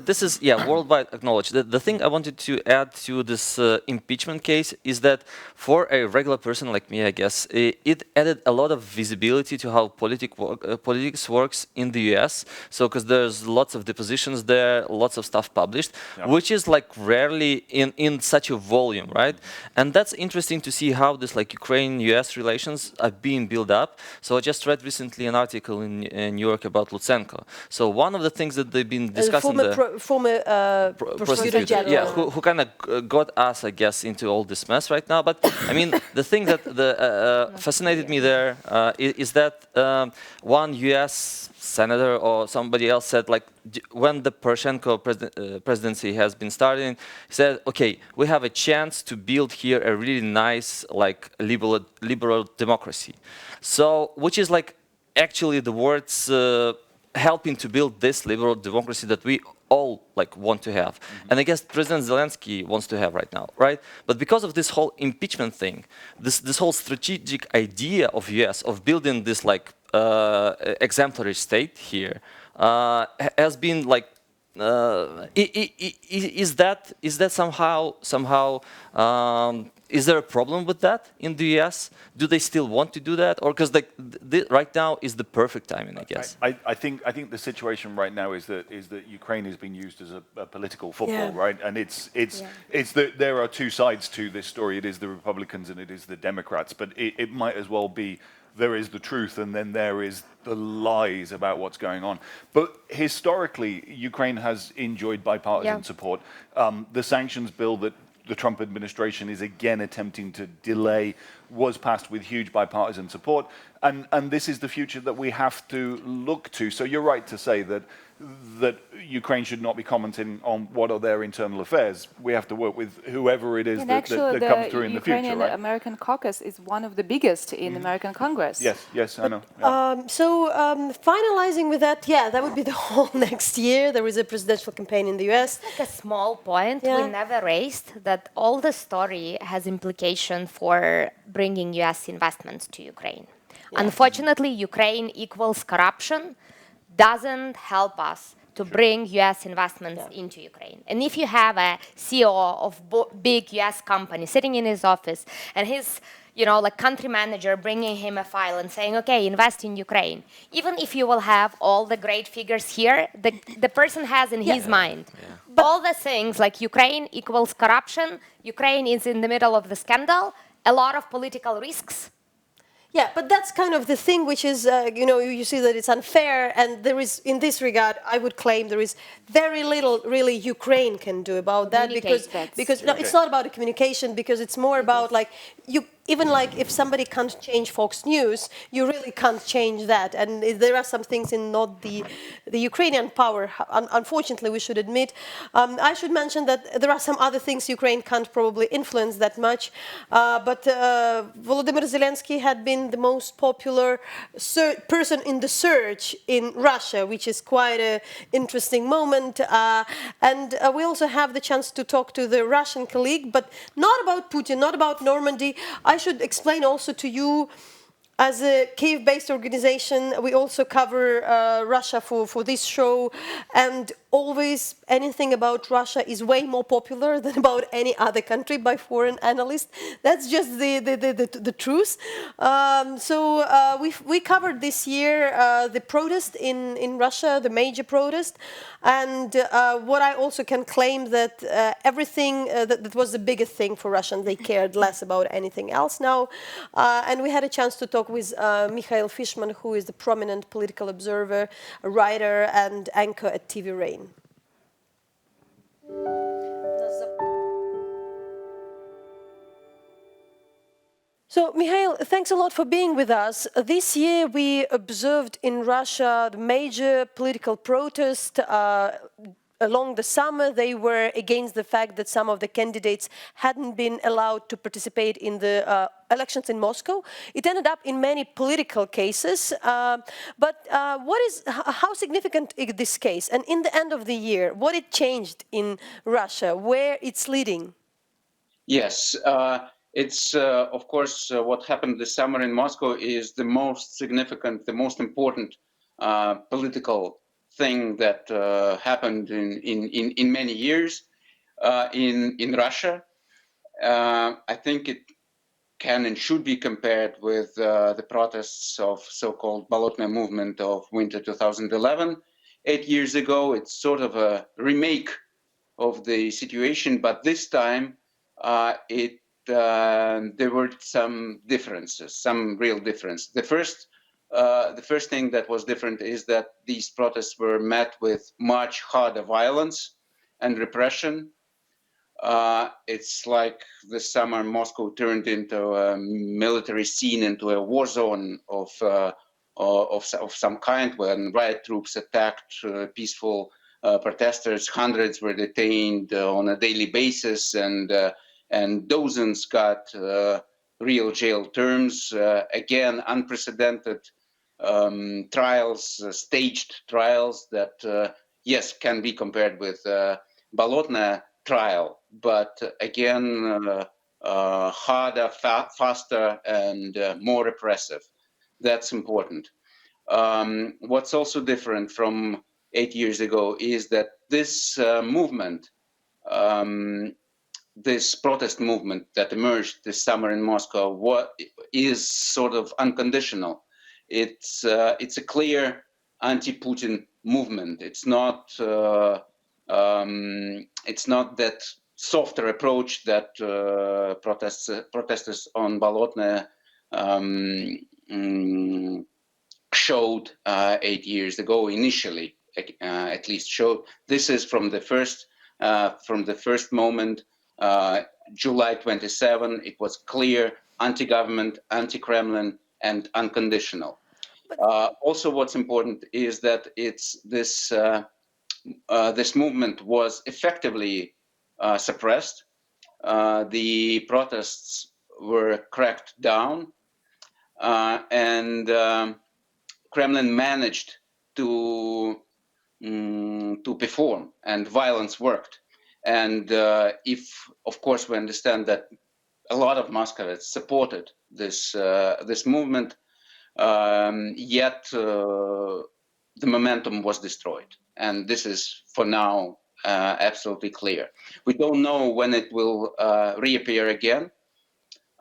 This is worldwide acknowledged. The thing I wanted to add to this impeachment case is that for a regular person like me, I guess, it added a lot of visibility to how politics works in the US. So, because there's lots of depositions there, lots of stuff published, which is like rarely in such a volume, right? And that's interesting to see how this like Ukraine-US relations are being built up. So I just read recently an article in New York about Lutsenko. So one of the things that they've been discussing, former prosecutor general, who kind of got us, I guess, into all this mess right now. But I mean, the thing that fascinated me there is that one U.S. senator or somebody else said, like, when the Poroshenko presidency has been starting, he said, okay, we have a chance to build here a really nice, like, liberal democracy. So, which is like actually the words helping to build this liberal democracy that we all like want to have. And I guess President Zelensky wants to have right now, right? But because of this whole impeachment thing, this whole strategic idea of US of building this like exemplary state here, has been like. Is that somehow is there a problem with that in the US? Do they still want to do that, or because right now is the perfect timing? I guess. I think the situation right now is that Ukraine has been used as a political football, right? And it's that there are two sides to this story. It is the Republicans and it is the Democrats, but it might as well be. There is the truth, and then there is the lies about what's going on. But historically, Ukraine has enjoyed bipartisan support. The sanctions bill that the Trump administration is again attempting to delay was passed with huge bipartisan support. And this is the future that we have to look to. So you're right to say that Ukraine should not be commenting on what are their internal affairs. We have to work with whoever it is that comes through in the future, right? Ukrainian American caucus is one of the biggest in American Congress. Yes, I know. Finalizing with that, that would be the whole next year. There is a presidential campaign in the US. Like a small point we never raised, that all the story has implication for bringing US investments to Ukraine. Unfortunately, Ukraine equals corruption doesn't help us to bring US investments into Ukraine. And if you have a CEO of big US company sitting in his office and his country manager bringing him a file and saying, okay, invest in Ukraine. Even if you will have all the great figures here, the person has in his mind all the things like Ukraine equals corruption, Ukraine is in the middle of the scandal, a lot of political risks. Yeah, but that's kind of the thing which is, you see that it's unfair, and there is, in this regard, I would claim there is very little really Ukraine can do about that because no, it's not about the communication, because it's more about even if somebody can't change Fox News, you really can't change that. And there are some things in not the Ukrainian power, unfortunately, we should admit. I should mention that there are some other things Ukraine can't probably influence that much. But Volodymyr Zelensky had been the most popular person in the search in Russia, which is quite an interesting moment. And we also have the chance to talk to the Russian colleague, but not about Putin, not about Normandy. I should explain also to you, as a Kyiv-based organization, we also cover Russia for this show, and always anything about Russia is way more popular than about any other country by foreign analysts. That's just the truth. We covered this year the protest in Russia, the major protest, and what I also can claim that everything that was the biggest thing for Russians, they cared less about anything else now. And we had a chance to talk with Mikhail Fishman, who is the prominent political observer, a writer and anchor at TV Rain. So, Mikhail, thanks a lot for being with us. This year we observed in Russia the major political protest. Along the summer, they were against the fact that some of the candidates hadn't been allowed to participate in the elections in Moscow. It ended up in many political cases. How significant is this case? And in the end of the year, what it changed in Russia, where it's leading? Yes, it's of course what happened this summer in Moscow is the most significant, the most important political thing that happened in many years in Russia. I think it can and should be compared with the protests of so-called Bolotnaya movement of winter 2011. 8 years ago, it's sort of a remake of the situation, but this time there were some differences, some real difference. The first thing that was different is that these protests were met with much harder violence and repression. It's like this summer Moscow turned into a military scene, into a war zone of some kind, when riot troops attacked peaceful protesters. Hundreds were detained on a daily basis, and dozens got real jail terms. Again, unprecedented trials, staged trials that, yes, can be compared with Bolotnaya trial, but again, harder, faster, and more repressive. That's important. What's also different from 8 years ago is that this movement, this protest movement that emerged this summer in Moscow, is sort of unconditional. It's a clear anti-Putin movement. It's not that softer approach that protesters on Bolotne showed 8 years ago. Initially, at least showed. This is from the first moment. July 27, it was clear, anti-government, anti-Kremlin, and unconditional. Also, what's important is that this movement was effectively suppressed. The protests were cracked down, and Kremlin managed to perform, and violence worked. And if, of course, we understand that a lot of Muscovites supported this movement, yet the momentum was destroyed. And this is, for now, absolutely clear. We don't know when it will reappear again.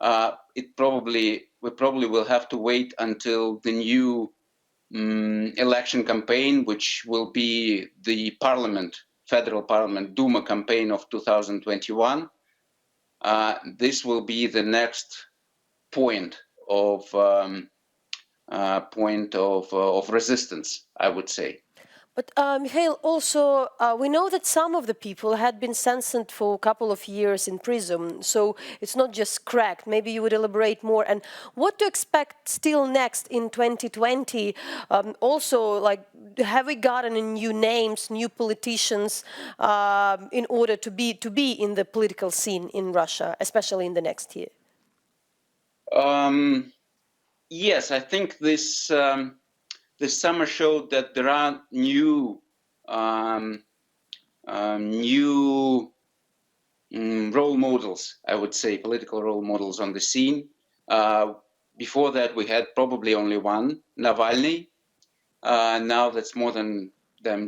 We probably will have to wait until the new election campaign, which will be the federal parliament Duma campaign of 2021. This will be the next point of resistance, I would say. But Mikhail, also, we know that some of the people had been sentenced for a couple of years in prison, so it's not just cracked. Maybe you would elaborate more. And what to expect still next in 2020? Also, like, have we gotten new names, new politicians, in order to be in the political scene in Russia, especially in the next year? Yes, I think this summer showed that there are new role models, I would say, political role models on the scene. Before that, we had probably only one, Navalny. Now that's more than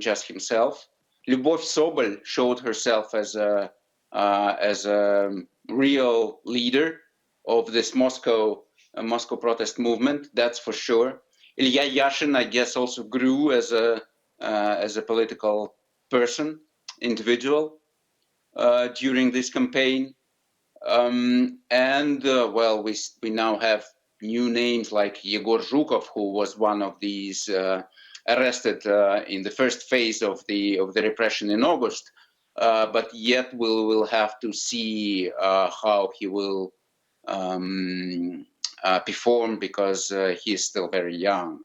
just himself. Lyubov Sobol showed herself as a real leader of this Moscow protest movement. That's for sure. Ilya Yashin, I guess, also grew as a political person, individual, during this campaign. Well, we now have new names like Yegor Zhukov, who was one of these arrested in the first phase of the repression in August. But yet we'll have to see how he will perform, because he is still very young,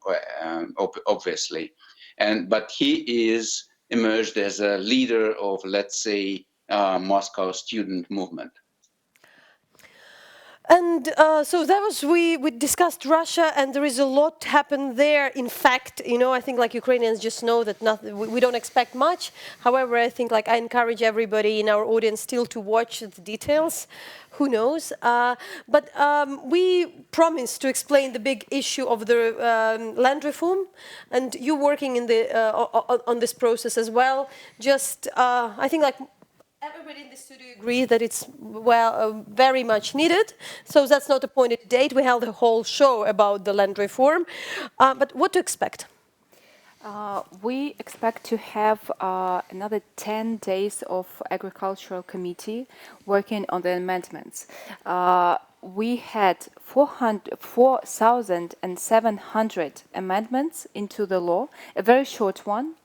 obviously. But he is emerged as a leader of, let's say, Moscow student movement. And so that was, we discussed Russia, and there is a lot happened there. In fact, I think like Ukrainians just know that we don't expect much. However, I think like I encourage everybody in our audience still to watch the details. Who knows? But we promised to explain the big issue of the land reform, and you working in on this process as well. Just I think like everybody in the studio agrees that it's very much needed. So that's not a appointed date. We held a whole show about the land reform. But what to expect? We expect to have another 10 days of agricultural committee working on the amendments. We had 4,700 amendments into the law, a very short one.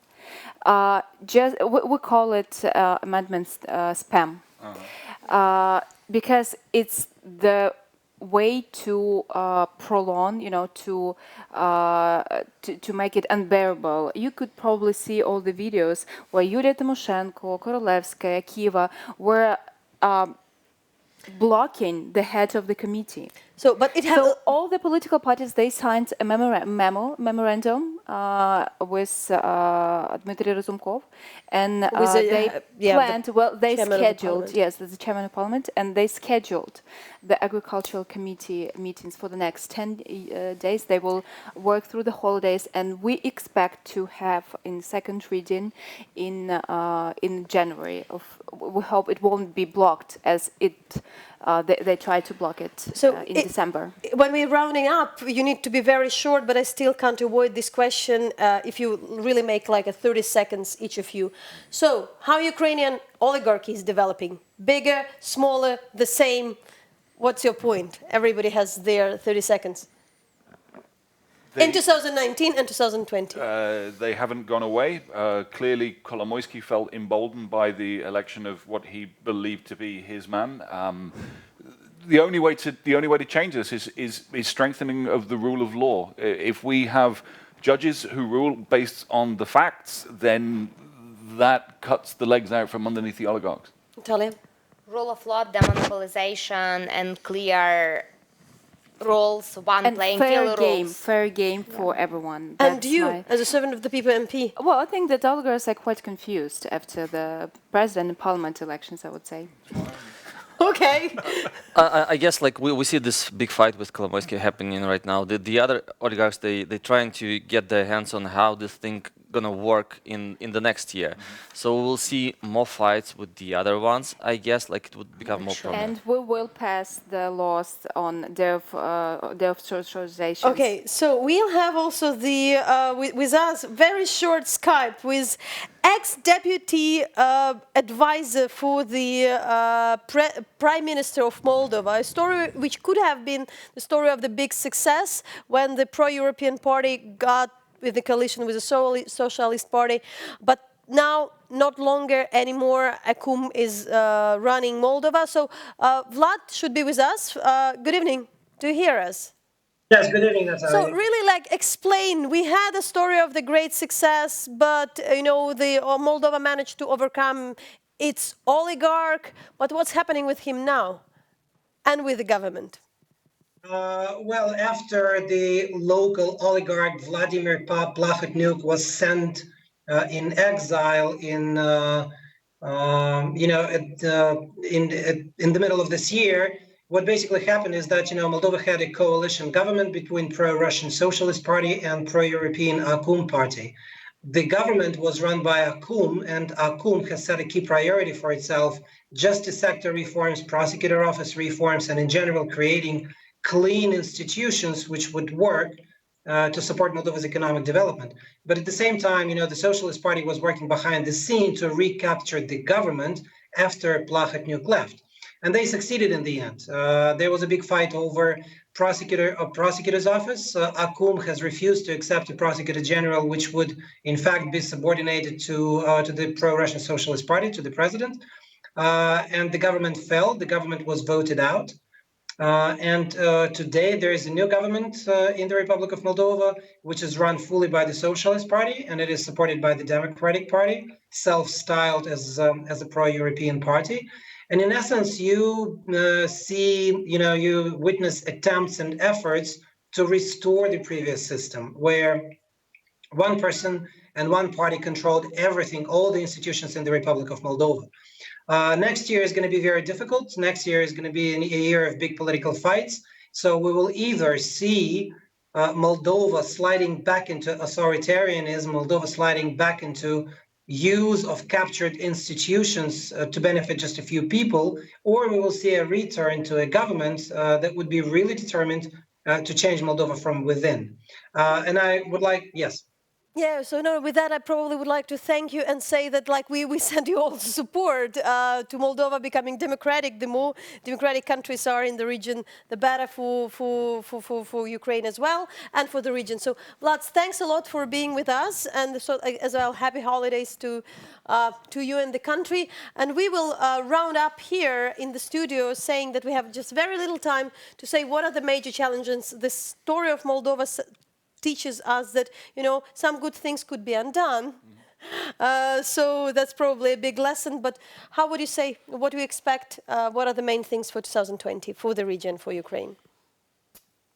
We call it amendments spam, because it's the way to prolong, to make it unbearable. You could probably see all the videos where Yulia Tymoshenko, Korolevskaya, Kiva were blocking the head of the committee. So, but it has all the political parties, they signed a memorandum with Dmitry Razumkov, and they planned. Well, they scheduled. Yes, the chairman of parliament, and they scheduled the agricultural committee meetings for the next 10 days. They will work through the holidays, and we expect to have in second reading in January. We hope it won't be blocked as it. They try to block it in December. When we're rounding up, you need to be very short, but I still can't avoid this question if you really make like a 30 seconds, each of you. So, how Ukrainian oligarchy is developing? Bigger, smaller, the same? What's your point? Everybody has their 30 seconds. In 2019 and 2020. They haven't gone away. Clearly, Kolomoisky felt emboldened by the election of what he believed to be his man. The only way to change this is strengthening of the rule of law. If we have judges who rule based on the facts, then that cuts the legs out from underneath the oligarchs. Natalia? Rule of law, demonopolization, and clear rules, playing field rules. Fair game for everyone. And you, as a servant of the people MP? Well, I think that oligarchs are quite confused after the president and parliament elections, I would say. Okay. I guess like we see this big fight with Kolomoisky happening right now. The other oligarchs, they trying to get their hands on how this thing gonna work in the next year. So we'll see more fights with the other ones. I guess like it would become more prominent. And we will pass the laws on their socialization. Okay, so we'll have also the with us very short Skype with ex-deputy advisor for the Prime Minister of Moldova, a story which could have been the story of the big success when the pro-European party got with the coalition with the Socialist Party, but now not longer anymore. Akum is running Moldova. So Vlad should be with us. Good evening. Do you hear us? Yes, good evening, Natalia. So really, like, explain. We had a story of the great success, but the Moldova managed to overcome its oligarch. But what's happening with him now, and with the government? Well, after the local oligarch Vladimir Plahotniuk was sent in exile in the middle of this year, what basically happened is that Moldova had a coalition government between pro-Russian Socialist Party and pro-European Akum Party. The government was run by Akum, and Akum has set a key priority for itself: justice sector reforms, prosecutor office reforms, and in general creating clean institutions which would work to support Moldova's economic development. But at the same time, the Socialist Party was working behind the scene to recapture the government after Plahotniuk left. And they succeeded in the end. There was a big fight over prosecutor's office. Akum has refused to accept a prosecutor general, which would in fact be subordinated to the pro-Russian Socialist Party, to the president. And the government fell. The government was voted out. And today there is a new government in the Republic of Moldova, which is run fully by the Socialist Party, and it is supported by the Democratic Party, self-styled as a pro-European party. And in essence, you you witness attempts and efforts to restore the previous system, where one person and one party controlled everything, all the institutions in the Republic of Moldova. Next year is going to be very difficult. Next year is going to be a year of big political fights. So we will either see Moldova sliding back into authoritarianism, Moldova sliding back into use of captured institutions to benefit just a few people, or we will see a return to a government that would be really determined to change Moldova from within. And I would like, yes. Yeah, so no, with that, I probably would like to thank you and say that we send you all support to Moldova becoming democratic. The more democratic countries are in the region, the better for Ukraine as well, and for the region. So, Vlad, thanks a lot for being with us, and so as well, happy holidays to you and the country. And we will round up here in the studio, saying that we have just very little time to say what are the major challenges. The story of Moldova teaches us that some good things could be undone, So that's probably a big lesson. But how would you say, what do you expect? What are the main things for 2020 for the region, for Ukraine?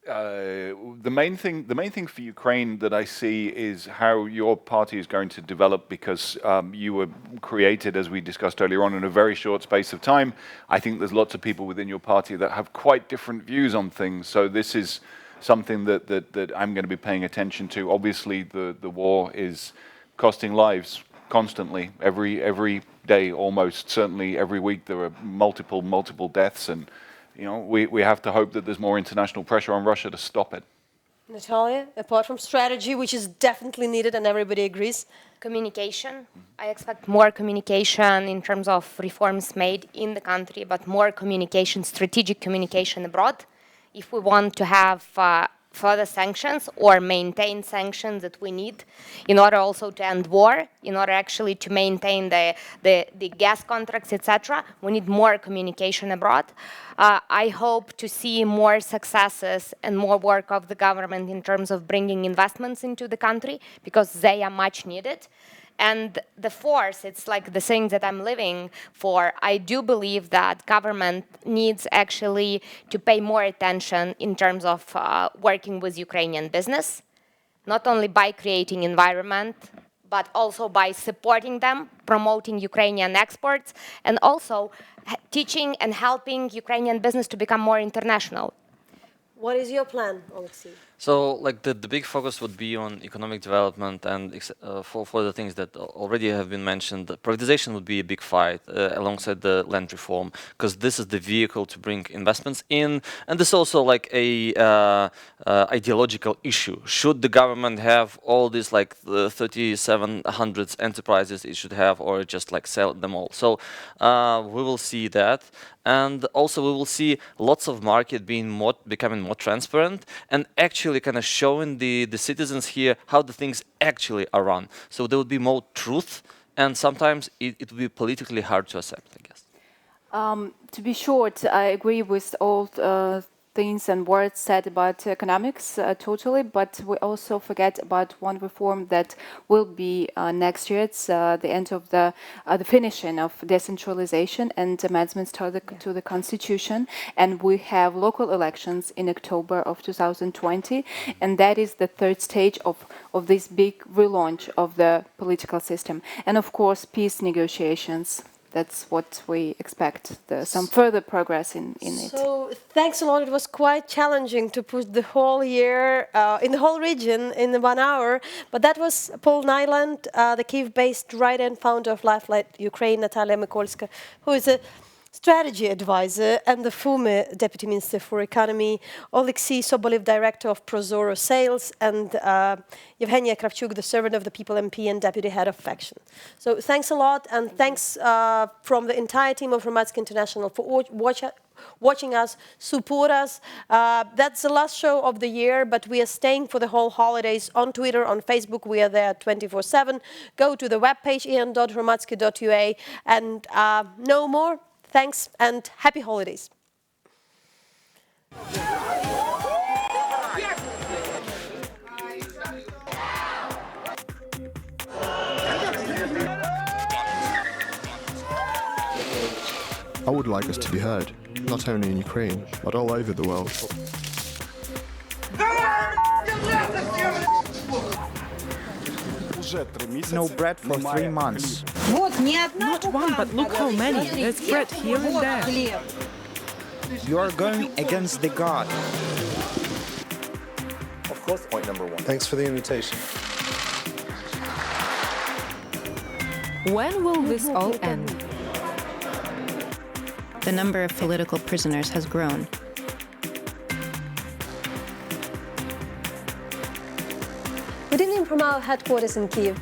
The main thing for Ukraine that I see is how your party is going to develop, because you were created, as we discussed earlier on, in a very short space of time. I think there's lots of people within your party that have quite different views on things. So this is something that I'm going to be paying attention to. Obviously, the war is costing lives constantly, every day almost. Certainly every week there are multiple deaths, and we have to hope that there's more international pressure on Russia to stop it. Natalia, apart from strategy, which is definitely needed and everybody agrees. Communication. I expect more communication in terms of reforms made in the country, but more communication, strategic communication abroad. If we want to have further sanctions or maintain sanctions that we need in order also to end war, in order actually to maintain the gas contracts, etc. We need more communication abroad. I hope to see more successes and more work of the government in terms of bringing investments into the country, because they are much needed. And the fourth, it's like the thing that I'm living for. I do believe that government needs actually to pay more attention in terms of working with Ukrainian business, not only by creating environment, but also by supporting them, promoting Ukrainian exports, and also teaching and helping Ukrainian business to become more international. What is your plan, Oleksiy? So, like the big focus would be on economic development, and for the things that already have been mentioned, privatization would be a big fight alongside the land reform, because this is the vehicle to bring investments in, and this is also like a ideological issue. Should the government have all these like the 3,700 enterprises it should have, or just like sell them all? So we will see that. And also we will see lots of market becoming more transparent and actually kind of showing the citizens here how the things actually are run. So there will be more truth, and sometimes it will be politically hard to accept, I guess. To be short, I agree with all things and words said about economics totally, but we also forget about one reform that will be next year. It's the end of the finishing of decentralization and amendments to the constitution, and we have local elections in October of 2020, and that is the third stage of this big relaunch of the political system, and of course peace negotiations. That's what we expect, some further progress in it. So thanks a lot. It was quite challenging to put the whole year in the whole region in 1 hour. But that was Paul Niland, the Kyiv-based writer and founder of Lifeline Ukraine, Nataliya Mykolska, who is a strategy advisor, and the former Deputy Minister for Economy, Oleksiy Sobolev, Director of ProZorro.Sales, and Yevheniya Kravchuk, the Servant of the People MP and Deputy Head of Faction. So thanks a lot, and thanks from the entire team of Hromadske International for watching us, support us. That's the last show of the year, but we are staying for the whole holidays on Twitter, on Facebook. We are there 24/7. Go to the webpage en.hromadske.ua, and no more. Thanks and happy holidays. I would like us to be heard, not only in Ukraine, but all over the world. No bread for 3 months. Not one, but look how many. There's bread here and there. You are going against the God. Of course, point number one. Thanks for the invitation. When will this all end? The number of political prisoners has grown. Good evening from our headquarters in Kyiv.